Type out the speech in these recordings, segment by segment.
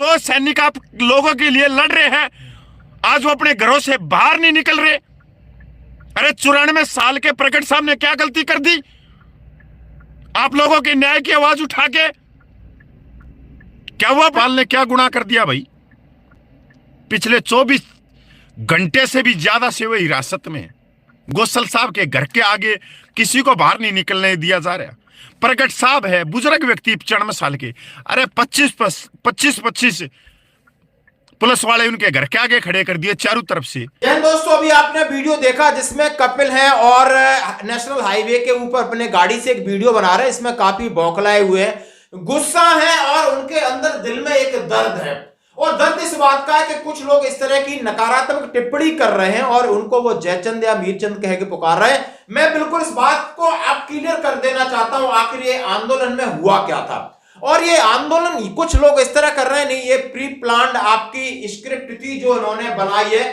जो सैनिक आप लोगों के लिए लड़ रहे हैं, आज वो अपने घरों से बाहर नहीं निकल रहे। अरे 94 साल के प्रकट साहब ने क्या गलती कर दी? आप लोगों के न्याय की आवाज उठा के क्या हुआ? पाल ने क्या गुनाह कर दिया भाई? पिछले 24 घंटे से भी ज्यादा से वो हिरासत में है। गोसल साहब के घर के आगे किसी को बाहर नहीं निकलने दिया जा रहा। प्रकट साहब है, बुजुर्ग व्यक्ति 94 साल के। अरे 25 पुलिस वाले उनके घर के आगे खड़े कर दिए चारों तरफ से। दोस्तों, अभी आपने वीडियो देखा जिसमें कपिल है और नेशनल हाईवे के ऊपर अपने गाड़ी से एक वीडियो बना रहे हैं। इसमें काफी बौखलाए हुए हैं, गुस्सा है और उनके अंदर दिल में एक दर्द है। और दर्द इस बात का है कि कुछ लोग इस तरह की नकारात्मक टिप्पणी कर रहे हैं और उनको वो जयचंद या मीरचंद कह के पुकार रहे हैं। मैं बिल्कुल इस बात को अब क्लियर कर देना चाहता हूं, आखिर ये आंदोलन में हुआ क्या था। और ये आंदोलन कुछ लोग इस तरह कर रहे हैं, नहीं, ये प्री प्लान्ड आपकी स्क्रिप्ट थी जो इन्होंने बनाई है।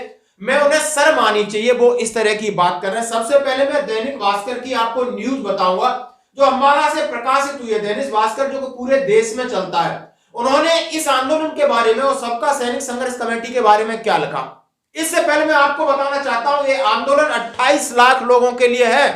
मैं उन्हें शर्म आनी चाहिए, वो इस तरह की बात कर रहे हैं। सबसे पहले मैं दैनिक भास्कर की आपको न्यूज बताऊंगा जो अम्बाला से प्रकाशित हुई है। दैनिक भास्कर जो पूरे देश में चलता है, उन्होंने इस आंदोलन के बारे में और सबका सैनिक संघर्ष कमेटी के बारे में क्या लिखा। इससे पहले मैं आपको बताना चाहता हूं, ये आंदोलन 28 लाख लोगों के लिए है,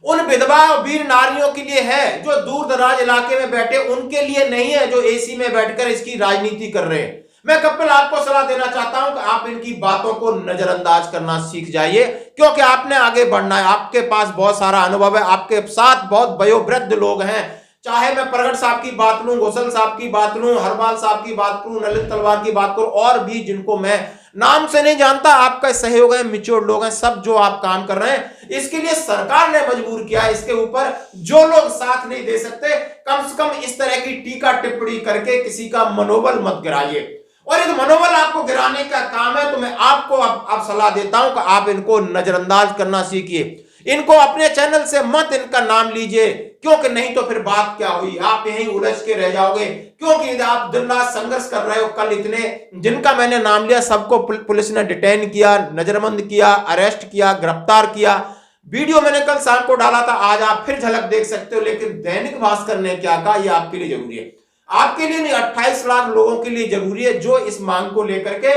उन विधवा और वीर नारियों के लिए है जो दूर दराज इलाके में बैठे, उनके लिए नहीं है जो एसी में बैठकर इसकी राजनीति कर रहे हैं। मैं कपिल आपको सलाह देना चाहता हूं कि आप इनकी बातों को नजरअंदाज करना सीख जाइए, क्योंकि आपने आगे बढ़ना है। आपके पास बहुत सारा अनुभव है, आपके साथ बहुत वयोवृद्ध लोग हैं। चाहे मैं प्रगट साहब की बात लूं, गोसल साहब की बात लूं, हरपाल साहब की बात करूं, ललित तलवार की बात करूं, और भी जिनको मैं नाम से नहीं जानता, आपका सहयोग है, मिच्योर लोग हैं, सब जो आप काम कर रहे हैं, इसके लिए सरकार ने मजबूर किया। इसके ऊपर जो लोग साथ नहीं दे सकते, कम से कम इस तरह की टीका टिप्पणी करके किसी का मनोबल मत गिराइए। और यदि मनोबल आपको गिराने का काम है तो मैं आपको अब सलाह देता हूं कि आप इनको नजरअंदाज करना सीखिए। इनको अपने चैनल से मत इनका नाम लीजिए, क्योंकि नहीं तो फिर बात क्या हुई, आप यहीं उलझ के रह जाओगे। क्योंकि यदि आप दिन रात संघर्ष कर रहे हो, कल इतने जिनका मैंने नाम लिया सबको पुलिस ने डिटेन किया, नजरबंद किया, अरेस्ट किया, गिरफ्तार किया। वीडियो मैंने कल शाम को डाला था, आज आप फिर झलक देख सकते हो। लेकिन दैनिक भास्कर ने क्या कहा, यह आपके लिए जरूरी है। आपके लिए नहीं, 28 लाख लोगों के लिए जरूरी है जो इस मांग को लेकर के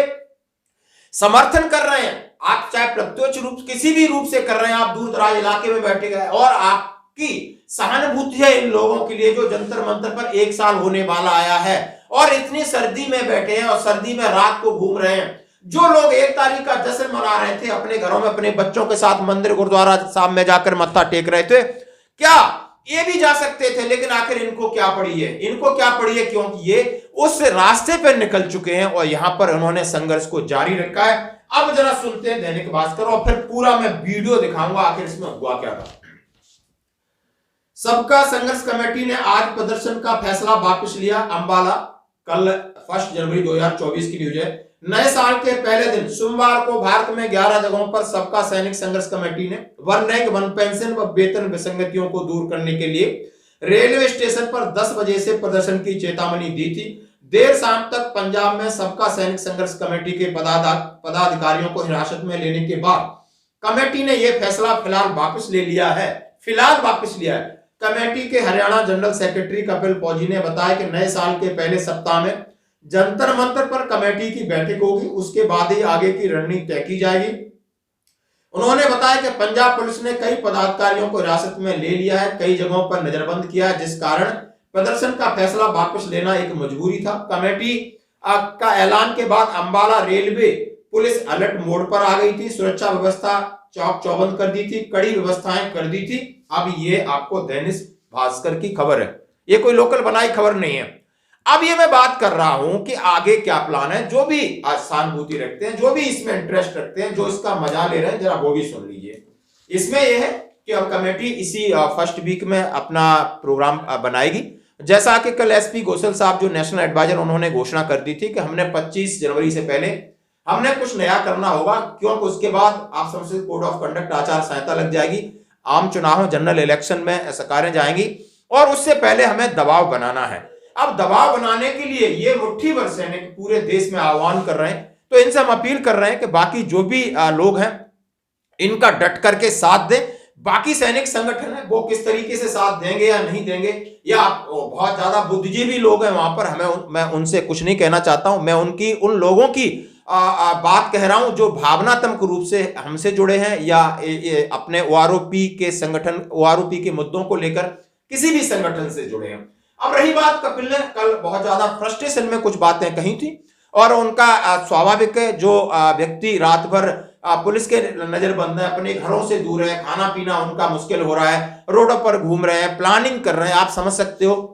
समर्थन कर रहे हैं। आप चाहे प्रत्यक्ष रूप किसी भी रूप से कर रहे हैं, आप दूर दराज इलाके में बैठे गए, और आपकी सहानुभूति है इन लोगों के लिए जो जंतर मंतर पर 1 साल होने वाला आया है और इतनी सर्दी में बैठे हैं और सर्दी में रात को घूम रहे हैं। जो लोग 1 तारीख का जश्न मना रहे थे अपने घरों में अपने बच्चों के साथ, मंदिर गुरुद्वारा साहब में जाकर मत्था टेक रहे थे, क्या ये भी जा सकते थे, लेकिन आखिर इनको क्या पड़ी है, इनको क्या पड़ी है, क्योंकि ये उस रास्ते पर निकल चुके हैं और यहां पर उन्होंने संघर्ष को जारी रखा है। अब जरा सुनते हैं दैनिक भास्कर और फिर पूरा मैं वीडियो दिखाऊंगा आखिर इसमें हुआ क्या था। सबका संघर्ष कमेटी ने आज प्रदर्शन का फैसला वापस लिया। अंबाला, कल 1 जनवरी 2024 की न्यूज है। नए साल के पहले दिन सोमवार को भारत में 11 जगहों पर सबका सैनिक संघर्ष कमेटी ने वन रैंक, वन पेंशन व वेतन विसंगतियों को दूर करने के लिए रेलवे स्टेशन पर 10 बजे से प्रदर्शन की चेतावनी दी थी। देर शाम तक पंजाब में सबका सैनिक संघर्ष कमेटी के पदाधिकारियों को हिरासत में लेने के बाद कमेटी ने यह फैसला फिलहाल वापस ले लिया है। कमेटी के हरियाणा जनरल सेक्रेटरी कपिल फौजी ने बताया कि नए साल के पहले सप्ताह में जंतर मंतर पर कमेटी की बैठक होगी, उसके बाद ही आगे की रणनीति तय की जाएगी। उन्होंने बताया कि पंजाब पुलिस ने कई पदाधिकारियों को हिरासत में ले लिया है, कई जगहों पर नजरबंद किया है, जिस कारण प्रदर्शन का फैसला वापस लेना एक मजबूरी था। कमेटी का ऐलान के बाद Ambala railway police alert mode पर आ गई थी, सुरक्षा व्यवस्था चौक चौबंद कर दी थी, कड़ी व्यवस्थाएं कर दी थी। अब ये आपको दैनिक भास्कर की खबर है, ये कोई लोकल बनाई खबर नहीं है। अब ये मैं बात कर रहा हूं कि आगे क्या प्लान है। जो भी सहानुभूति रखते हैं, जो भी इसमें इंटरेस्ट रखते हैं, जो इसका मजा ले रहे हैं, जरा वो भी सुन लीजिए। इसमें यह है कि अब कमेटी इसी फर्स्ट वीक में अपना प्रोग्राम बनाएगी। जैसा कि कल एसपी गोसल साहब जो नेशनल एडवाइजर, उन्होंने घोषणा कर दी थी कि हमने 25 जनवरी से पहले हमने कुछ नया करना होगा, क्योंकि उसके बाद आप समझते कोड ऑफ कंडक्ट आचार संहिता लग जाएगी, आम चुनाव जनरल इलेक्शन में सरकारें जाएंगी और उससे पहले हमें दबाव बनाना है। अब दबाव बनाने के लिए ये मुट्ठी भर सैनिक पूरे देश में आह्वान कर रहे हैं, तो इनसे हम अपील कर रहे हैं कि बाकी जो भी लोग हैं इनका डट करके साथ दें। बाकी सैनिक संगठन है वो किस तरीके से साथ देंगे या नहीं देंगे, या बहुत ज्यादा बुद्धिजीवी लोग हैं वहां पर, मैं उनसे कुछ नहीं कहना चाहता हूं। मैं उन लोगों की बात कह रहा हूं जो भावनात्मक रूप से हमसे जुड़े हैं या अपने ओआरओपी के संगठन, ओआरओपी के मुद्दों को लेकर किसी भी संगठन से जुड़े हैं। अब रही बात, कपिल ने कल बहुत ज्यादा फ्रस्ट्रेशन में कुछ बातें कही थी और उनका स्वाभाविक है, जो व्यक्ति रात भर पुलिस के नजरबंद है, अपने घरों से दूर है, खाना पीना उनका मुश्किल हो रहा है, रोडों पर घूम रहे हैं, प्लानिंग कर रहे हैं। आप समझ सकते हो,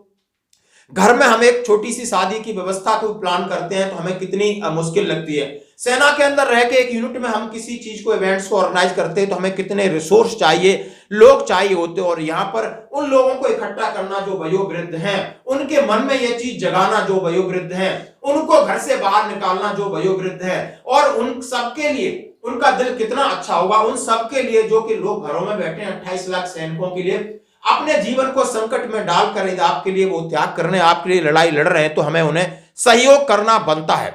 घर में हम एक छोटी सी शादी की व्यवस्था को प्लान करते हैं तो हमें कितनी मुश्किल लगती है। सेना के अंदर रह के एक यूनिट में हम किसी चीज को, इवेंट्स को ऑर्गेनाइज करते हैं तो हमें कितने रिसोर्स चाहिए, लोग चाहिए होते हैं। और यहाँ पर उन लोगों को इकट्ठा करना जो वयोवृद्ध हैं, उनके मन में यह चीज जगाना जो वयोवृद्ध हैं, उनको घर से बाहर निकालना जो वयोवृद्ध है, और उन सबके लिए उनका दिल कितना अच्छा होगा, उन सबके लिए जो कि लोग घरों में बैठे हैं 28 लाख सैनिकों के लिए अपने जीवन को संकट में डालकर आपके लिए वो त्याग करने, आपके लिए लड़ाई लड़ रहे हैं, तो हमें उन्हें सहयोग करना बनता है।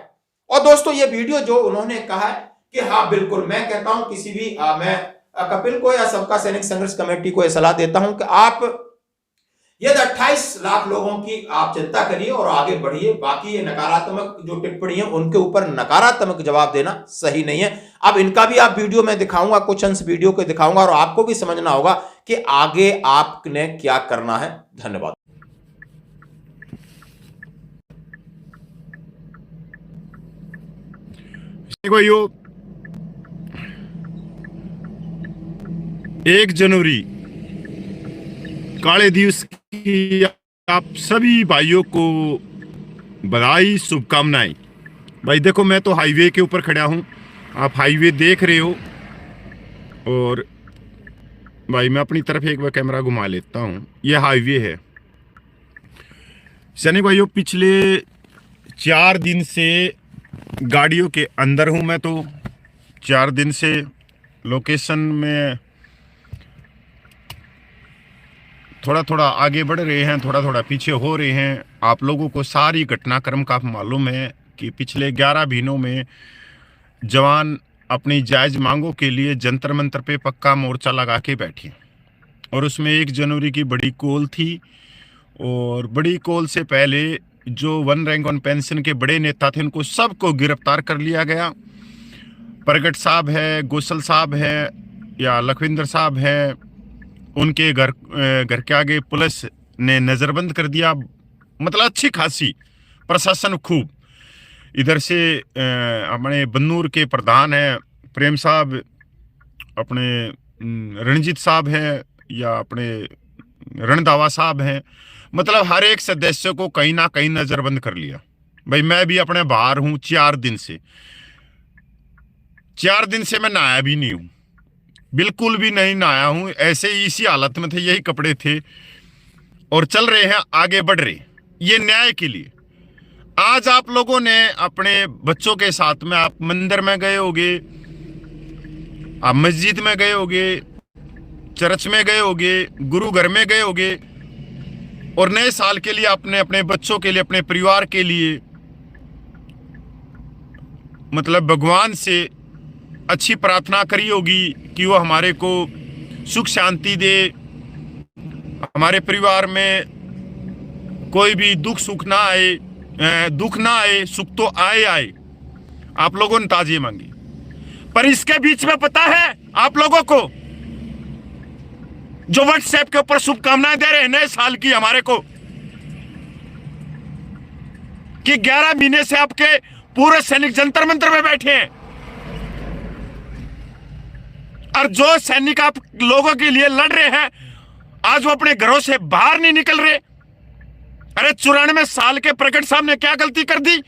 और दोस्तों, ये वीडियो जो उन्होंने कहा है कि हाँ बिल्कुल, मैं कहता हूं किसी भी मैं कपिल को या सबका सैनिक संघर्ष कमेटी को यह सलाह देता हूं कि आप यदि 28 लाख लोगों की आप चिंता करिए और आगे बढ़िए। बाकी ये नकारात्मक जो टिप्पणी है उनके ऊपर नकारात्मक जवाब देना सही नहीं है। अब इनका भी आप वीडियो में दिखाऊंगा, कुछ अंश वीडियो को दिखाऊंगा और आपको भी समझना होगा कि आगे आपने क्या करना है। धन्यवाद। भाइयों, 1 जनवरी काले दिवस की आप सभी भाइयों को बधाई, शुभकामनाएं। भाई देखो, मैं तो हाईवे के ऊपर खड़ा हूं, आप हाईवे देख रहे हो, और भाई मैं अपनी तरफ एक बार कैमरा घुमा लेता हूं। यह हाईवे है सैनिक भाइयों। पिछले 4 दिन से गाड़ियों के अंदर हूं मैं, तो 4 दिन से लोकेशन में थोड़ा थोड़ा आगे बढ़ रहे हैं, थोड़ा थोड़ा पीछे हो रहे हैं। आप लोगों को सारी घटनाक्रम का मालूम है कि पिछले 11 महीनों में जवान अपनी जायज़ मांगों के लिए जंतर मंतर पे पक्का मोर्चा लगा के बैठे, और उसमें 1 जनवरी की बड़ी कॉल थी। और बड़ी कॉल से पहले जो 1 रैंक 1 पेंशन के बड़े नेता थे उनको सबको गिरफ्तार कर लिया गया। प्रगट साहब है, गोसल साहब है या लखविंदर साहब है, उनके घर के आगे पुलिस ने नज़रबंद कर दिया। मतलब अच्छी खासी प्रशासन खूब। इधर से अपने बन्नूर के प्रधान हैं प्रेम साहब, अपने रणजीत साहब हैं या अपने रणदावा साहब हैं। मतलब हर एक सदस्य को कहीं ना कहीं नज़रबंद कर लिया। भाई मैं भी अपने बाहर हूँ 4 दिन से। 4 दिन से मैं नहाया भी नहीं हूँ, बिल्कुल भी नहीं नहाया हूं। ऐसे ही इसी हालत में थे, यही कपड़े थे, और चल रहे हैं, आगे बढ़ रहे। ये न्याय के लिए। आज आप लोगों ने अपने बच्चों के साथ में, आप मंदिर में गए होगे, आप मस्जिद में गए होगे, चर्च में गए होगे, गुरु घर में गए होगे, और नए साल के लिए आपने अपने बच्चों के लिए, अपने परिवार के लिए, मतलब भगवान से अच्छी प्रार्थना करी होगी कि वो हमारे को सुख शांति दे, हमारे परिवार में कोई भी दुख सुख ना आए, दुख ना आए, सुख तो आए आए। आप लोगों ने ताज़िए मांगी, पर इसके बीच में पता है आप लोगों को, जो व्हाट्सएप के ऊपर शुभकामनाएं दे रहे हैं नए साल की हमारे को, कि 11 महीने से आपके पूरे सैनिक जंतर मंतर में बैठे हैं, और जो सैनिक आप लोगों के लिए लड़ रहे हैं आज वो अपने घरों से बाहर नहीं निकल रहे। अरे 94 साल के प्रगट साहब ने क्या गलती कर दी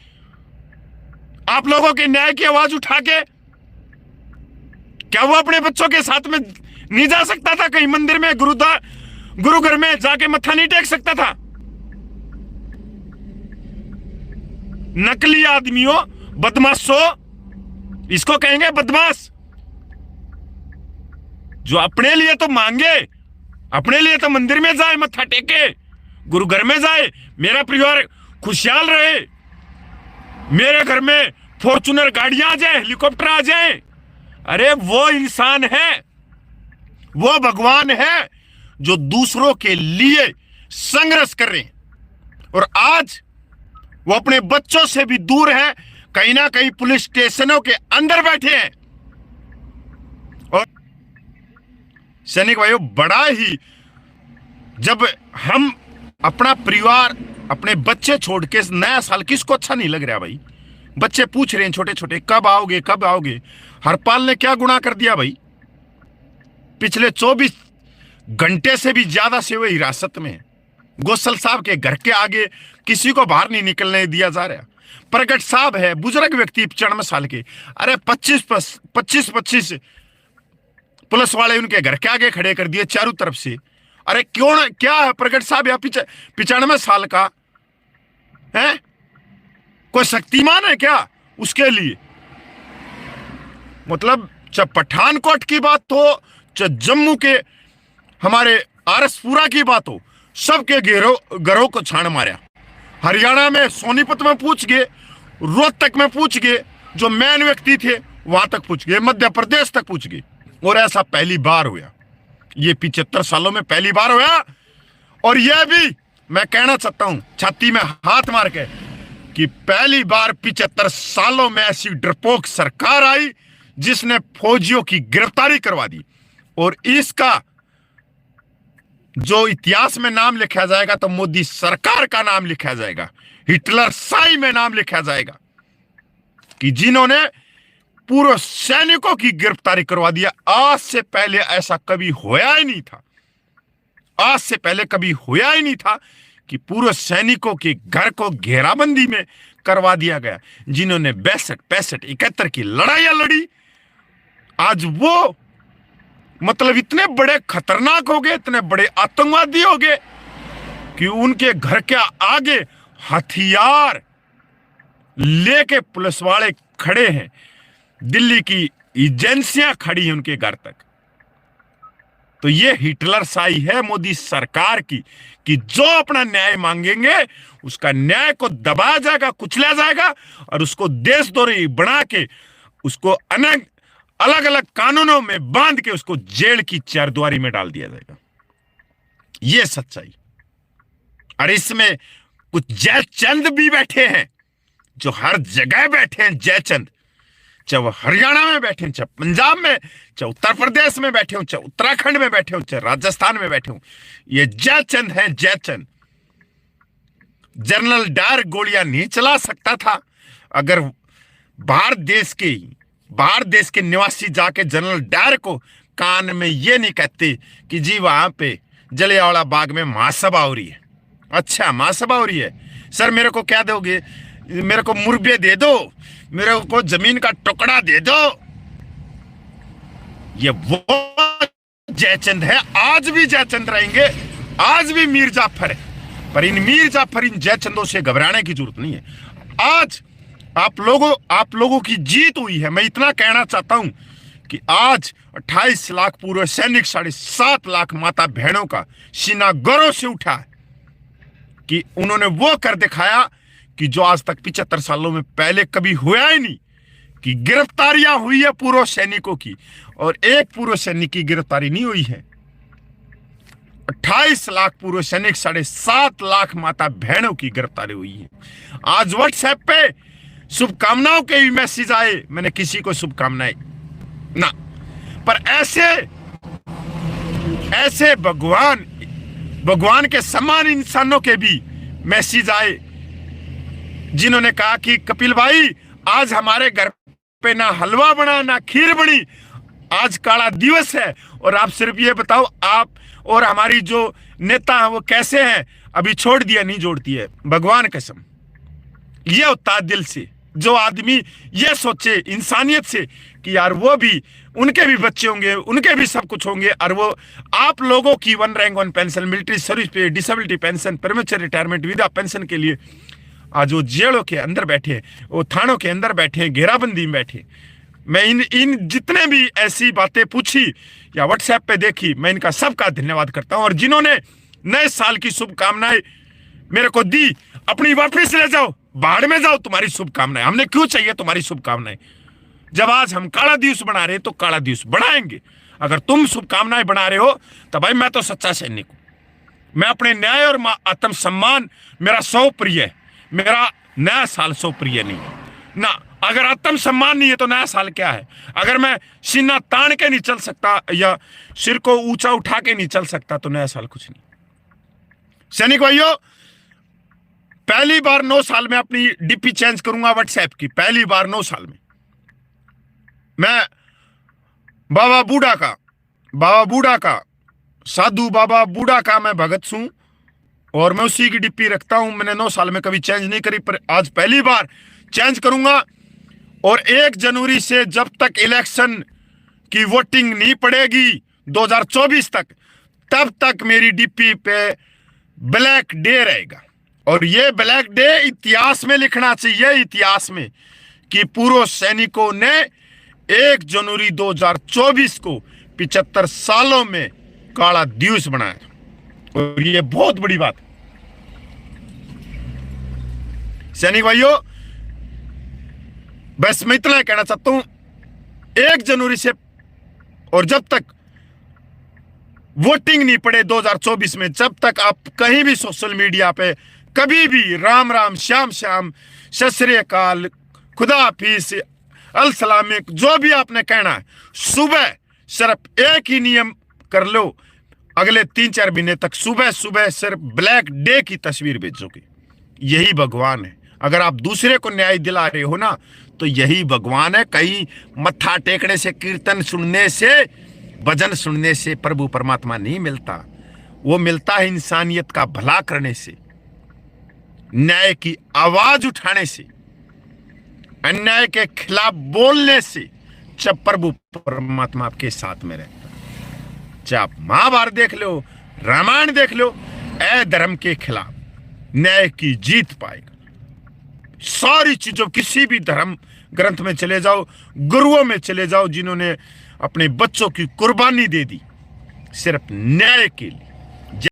आप लोगों के न्याय की आवाज उठा के? क्या वो अपने बच्चों के साथ में नहीं जा सकता था? कहीं मंदिर में, गुरु घर में जाके मत्था नहीं टेक सकता था? नकली आदमियों, बदमाशों, इसको कहेंगे बदमाश। जो अपने लिए तो मांगे, अपने लिए तो मंदिर में जाए, मत्था टेके, गुरु घर में जाए, मेरा परिवार खुशहाल रहे, मेरे घर में फॉर्च्यूनर गाड़ियां आ जाए, हेलीकॉप्टर आ जाए। अरे वो इंसान है, वो भगवान है जो दूसरों के लिए संघर्ष कर रहे हैं। और आज वो अपने बच्चों से भी दूर है, कहीं ना कहीं पुलिस स्टेशनों के अंदर बैठे हैं। और सैनिक भाइयों, बड़ा ही, जब हम अपना परिवार, अपने बच्चे छोड़ के नया साल, किसको अच्छा नहीं लग रहा भाई? बच्चे पूछ रहे हैं छोटे छोटे, कब आओगे कब आओगे? हरपाल ने क्या गुनाह कर दिया भाई? पिछले 24 घंटे से भी ज्यादा से वो हिरासत में है। गोसल साहब के घर के आगे किसी को बाहर नहीं निकलने दिया जा रहा। प्रगट साहब है, बुजुर्ग व्यक्ति 95 साल के, अरे 25 पुलिस वाले उनके घर के आगे खड़े कर दिए चारों तरफ से। अरे क्यों ना, क्या है प्रगट साहब या 95 साल का है? कोई शक्तिमान है क्या उसके लिए? मतलब चाहे पठानकोट की बात हो, चाहे जम्मू के हमारे आरसपुरा की बात हो, सबके घरों को छान मारा। हरियाणा में सोनीपत में पूछ गए, रोहतक में पूछ गए, जो मेन व्यक्ति थे वहां तक पूछ गए, मध्य प्रदेश तक पूछ गए। और ऐसा पहली बार हुआ, ये 75 सालों में पहली बार हुआ। और यह भी मैं कहना चाहता हूं छाती में हाथ मार के कि पहली बार 75 सालों में ऐसी डरपोक सरकार आई जिसने फौजियों की गिरफ्तारी करवा दी। और इसका जो इतिहास में नाम लिखा जाएगा तो मोदी सरकार का नाम लिखा जाएगा, हिटलर शाही में नाम लिखा जाएगा कि जिन्होंने पूर्व सैनिकों की गिरफ्तारी करवा दिया। आज से पहले ऐसा कभी होया ही नहीं था। आज से पहले कभी होया ही नहीं था कि पूर्व सैनिकों के घर को घेराबंदी में करवा दिया गया, जिन्होंने 62, 65, 71 की लड़ाइयां लड़ी। आज वो मतलब इतने बड़े खतरनाक हो गए, इतने बड़े आतंकवादी हो गए कि उनके घर के आगे हथियार लेके पुलिस वाले खड़े हैं, दिल्ली की एजेंसियां खड़ी हैं उनके घर तक। तो ये हिटलर शाही है मोदी सरकार की कि जो अपना न्याय मांगेंगे उसका न्याय को दबाया जाएगा, कुचला जाएगा और उसको देशद्रोही बना के उसको अलग अलग कानूनों में बांध के उसको जेल की चारदीवारी में डाल दिया जाएगा। यह सच्चाई। और इसमें कुछ जयचंद भी बैठे हैं जो हर जगह बैठे हैं। जयचंद, चाहे वो हरियाणा में बैठे हैं, चाहे पंजाब में, चाहे उत्तर प्रदेश में बैठे हो, चाहे उत्तराखंड में बैठे हो, चाहे राजस्थान में बैठे हो, ये जयचंद हैं। जयचंद। जनरल डायर गोलियां नहीं चला सकता था अगर बाहर देश के निवासी जाके जनरल डायर को कान में ये नहीं कहते कि जी वहां पे जलियांवाला बाग में महासभा हो रही है। अच्छा, महासभा हो रही है सर, मेरे को क्या दोगे? मेरे को मुर्गे दे दो, मेरे को जमीन का टुकड़ा दे दो। ये वो जयचंद है, आज भी जयचंद रहेंगे, आज भी मीर जाफर है। पर इन मीर जाफर, इन जयचंदों से घबराने की जरूरत नहीं है। आज आप लोगों की जीत हुई है। मैं इतना कहना चाहता हूं कि आज 28 लाख पूर्व सैनिक, 7.5 लाख माता बहनों का सीना गौरव से उठा है कि उन्होंने वो कर दिखाया कि जो आज तक 75 सालों में पहले कभी हुआ ही नहीं, कि गिरफ्तारियां हुई है पूर्व सैनिकों की, और एक पूर्व सैनिक की गिरफ्तारी नहीं हुई है। 28 लाख पूर्व सैनिक, 7.5 लाख माता बहनों की गिरफ्तारी हुई है। आज व्हाट्सएप पे शुभकामनाओं के भी मैसेज आए, मैंने किसी को शुभकामनाएं ना, पर ऐसे भगवान के समान इंसानों के भी मैसेज आए जिन्होंने कहा कि कपिल भाई आज हमारे घर पे ना हलवा बना ना खीर बनी, आज काला दिवस है और आप सिर्फ ये बताओ आप और हमारी जो नेता है वो कैसे हैं, अभी छोड़ दिया नहीं जोड़ती है। भगवान कसम, ये होता है दिल से जो आदमी ये सोचे इंसानियत से कि यार वो भी, उनके भी बच्चे होंगे, उनके भी सब कुछ होंगे, और वो आप लोगों की 1 रैंक 1 पेंशन, मिलिट्री सर्विस पे, डिसेबिलिटी पेंशन, प्रीमेच्योर रिटायरमेंट, विधवा पेंशन के लिए आज वो जेलों के अंदर बैठे, वो थानों के अंदर बैठे, घेराबंदी में बैठे। मैं इन जितने भी ऐसी बातें पूछी या व्हाट्सएप पे देखी, मैं इनका सबका धन्यवाद करता हूं। और जिन्होंने नए साल की शुभकामनाएं मेरे को दी, अपनी वापस ले जाओ, बाहर में जाओ तुम्हारी शुभकामनाएं। हमने क्यों चाहिए तुम्हारी शुभकामनाएं? जब आज हम काला दिवस बना रहे तो काला दिवस बढ़ाएंगे। अगर तुम शुभकामनाएं बना रहे हो तो भाई मैं तो सच्चा सैनिक हूं। मैं अपने न्याय और आत्म सम्मान मेरा 100 प्रिय है, मेरा नया साल 100 प्रिय नहीं है ना। अगर आत्म सम्मान नहीं है तो नया साल क्या है? अगर मैं सीना तान के नहीं चल सकता या सिर को ऊंचा उठा के नहीं चल सकता तो नया साल कुछ नहीं। सैनिक भाइयों, पहली बार 9 साल में अपनी डीपी चेंज करूंगा व्हाट्सएप की, पहली बार 9 साल में। मैं बाबा बूढ़ा का साधु बाबा बूढ़ा का मैं भगत हूं और मैं उसी की डीपी रखता हूं। मैंने 9 साल में कभी चेंज नहीं करी, पर आज पहली बार चेंज करूंगा। और 1 जनवरी से जब तक इलेक्शन की वोटिंग नहीं पड़ेगी 2024 तक, तब तक मेरी डीपी पे ब्लैक डे रहेगा। और ये ब्लैक डे इतिहास में लिखना चाहिए, इतिहास में, कि पूर्व सैनिकों ने 1 जनवरी 2024 को 75 सालों में काला दिवस बनाया। और ये बहुत बड़ी बात है। सैनिक भाइयों, बस मैं इतना कहना चाहता हूं, 1 जनवरी से और जब तक वोटिंग नहीं पड़े 2024 में, जब तक आप कहीं भी सोशल मीडिया पे कभी भी राम राम, श्याम श्याम, सत श्री अकाल, खुदा हाफिज, अल सलामिक, जो भी आपने कहना है, सुबह सिर्फ एक ही नियम कर लो, अगले 3-4 महीने तक सुबह सुबह सिर्फ ब्लैक डे की तस्वीर भेजोगे। यही भगवान है। अगर आप दूसरे को न्याय दिला रहे हो ना, तो यही भगवान है। कहीं मत्था टेकने से, कीर्तन सुनने से, भजन सुनने से प्रभु परमात्मा नहीं मिलता। वो मिलता है इंसानियत का भला करने से, न्याय की आवाज उठाने से, अन्याय के खिलाफ बोलने से। जब प्रभु परमात्मा आपके साथ में रहता है, चाहे आप महाभारत देख लो, रामायण देख लो, अधर्म के खिलाफ न्याय की जीत पाएगा। सारी चीजों, किसी भी धर्म ग्रंथ में चले जाओ, गुरुओं में चले जाओ, जिन्होंने अपने बच्चों की कुर्बानी दे दी सिर्फ न्याय के लिए,